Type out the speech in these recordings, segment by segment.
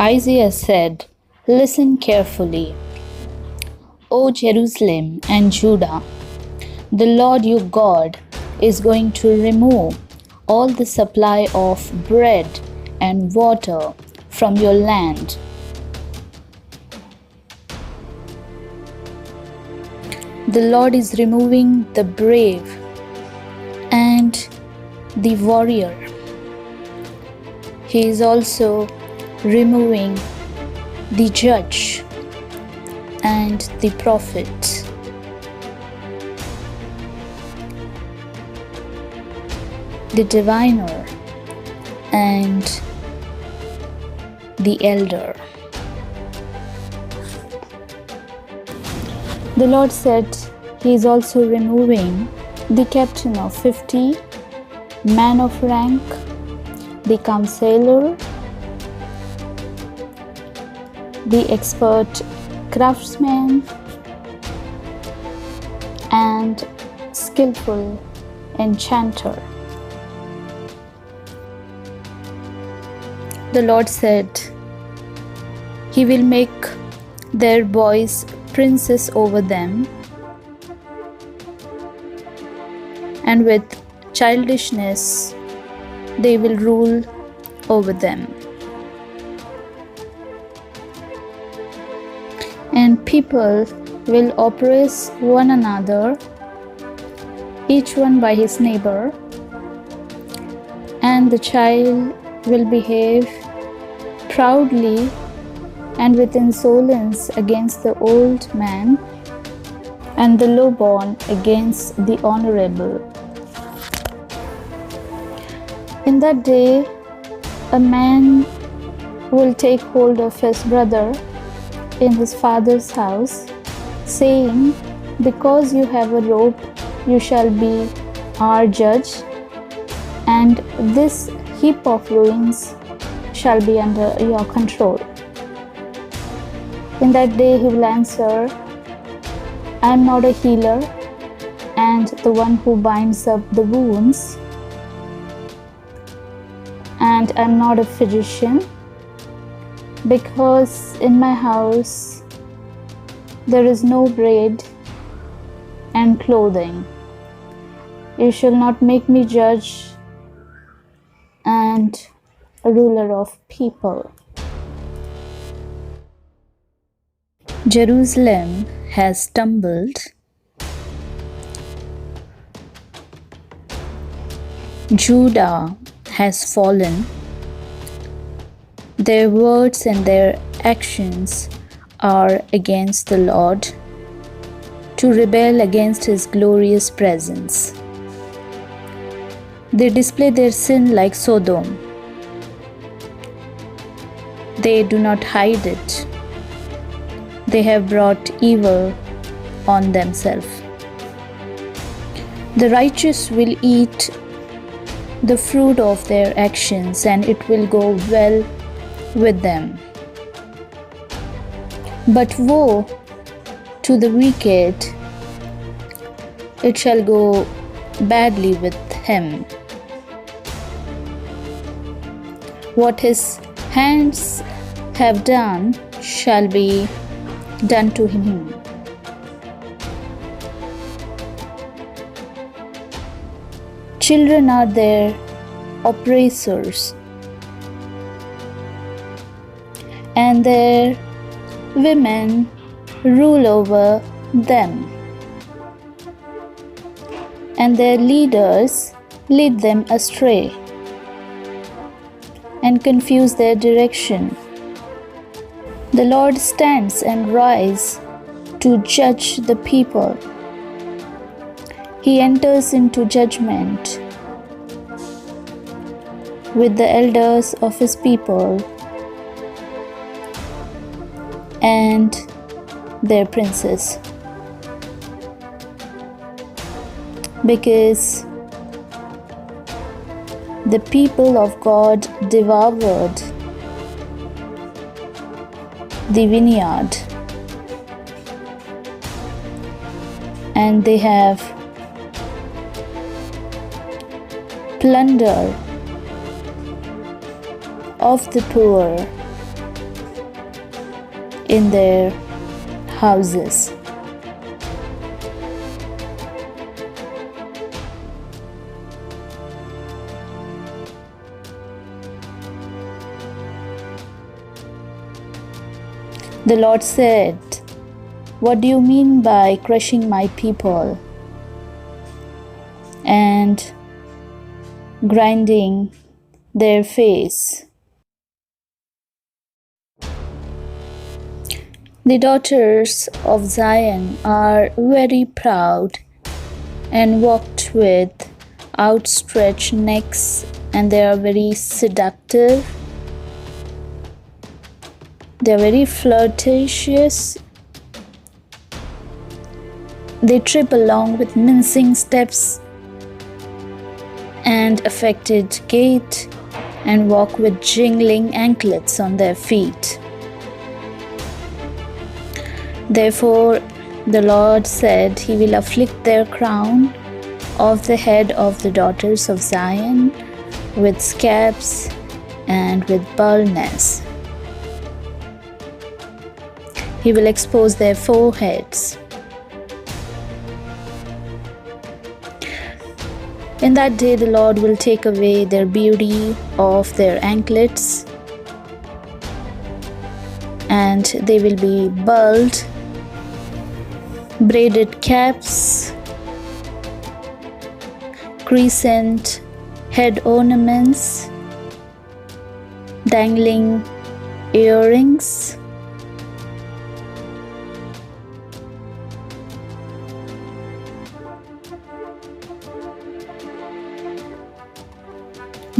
Isaiah said, "Listen carefully, O Jerusalem and Judah. The Lord your God is going to remove all the supply of bread and water from your land. The Lord is removing the brave and the warrior. He is also removing the judge and the prophet. The diviner and the elder." The Lord said He is also removing the captain of 50, man of rank, the counselor, the expert craftsman, and skillful enchanter. The Lord said He will make their boys princes over them, and with childishness they will rule over them. And people will oppress one another, each one by his neighbor, and the child will behave proudly and with insolence against the old man, and the lowborn against the honorable. In that day, a man will take hold of his brother in his father's house, saying, "Because you have a rope, you shall be our judge, and this heap of ruins shall be under your control." In that day he will answer, "I am not a healer and the one who binds up the wounds, and I am not a physician, because in my house there is no bread and clothing. You shall not make me judge and a ruler of people." Jerusalem has stumbled. Judah has fallen. Their words and their actions are against the Lord, to rebel against His glorious presence. They display their sin like Sodom. They do not hide it. They have brought evil on themselves. The righteous will eat the fruit of their actions, and it will go well with them. But woe to the wicked, it shall go badly with him. What his hands have done shall be done to him. Children are their oppressors, and their women rule over them, and their leaders lead them astray and confuse their direction. The Lord stands and rises to judge the people. He enters into judgment with the elders of His people and their princes, because the people of God devoured the vineyard, and they have plunder of the poor in their houses. The Lord said, "What do you mean by crushing my people and grinding their face?" The daughters of Zion are very proud and walked with outstretched necks, and they are very seductive. They are very flirtatious. They trip along with mincing steps and affected gait and walk with jingling anklets on their feet. Therefore, the Lord said He will afflict their crown off the head of the daughters of Zion with scabs and with baldness. He will expose their foreheads. In that day, the Lord will take away their beauty off their anklets, and they will be bald, braided caps, crescent head ornaments, dangling earrings,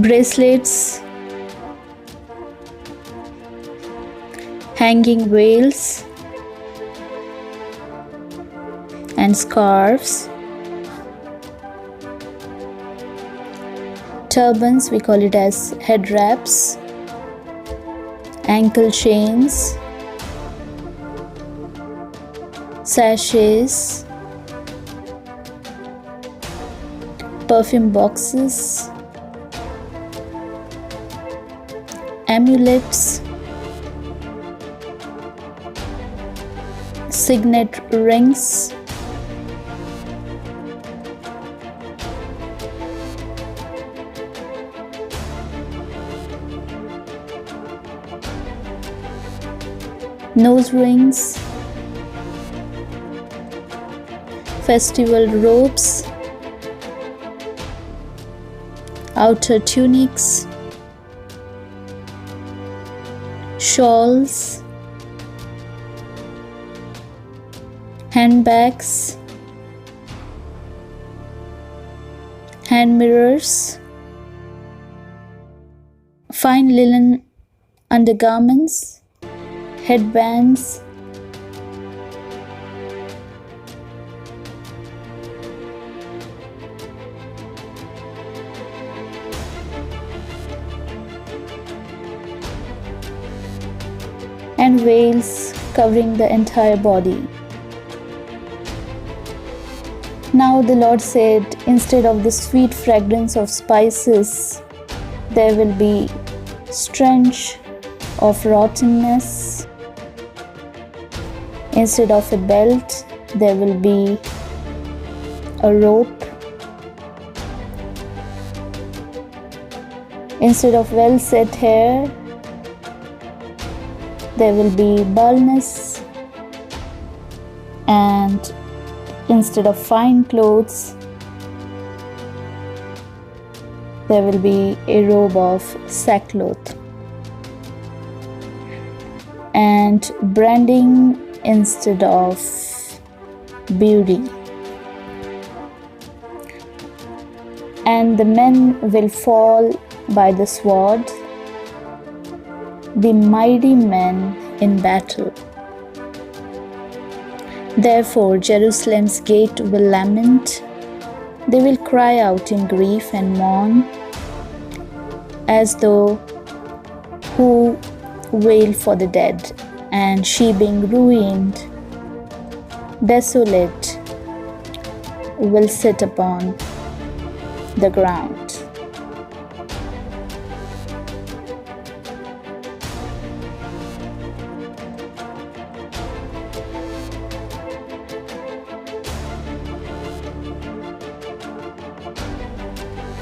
bracelets, hanging veils, and scarves, turbans, we call it as head wraps, ankle chains, sachets, perfume boxes, amulets, signet rings, nose rings, festival robes, outer tunics, shawls, handbags, hand mirrors, fine linen undergarments, headbands, and veils covering the entire body. Now the Lord said, instead of the sweet fragrance of spices, there will be stench of rottenness. Instead of a belt, there will be a rope. Instead of well set hair, there will be baldness, and instead of fine clothes, there will be a robe of sackcloth, and branding instead of beauty. And the men will fall by the sword, the mighty men in battle. Therefore Jerusalem's gate will lament, they will cry out in grief and mourn, as though who wail for the dead, and she being ruined, desolate, will sit upon the ground.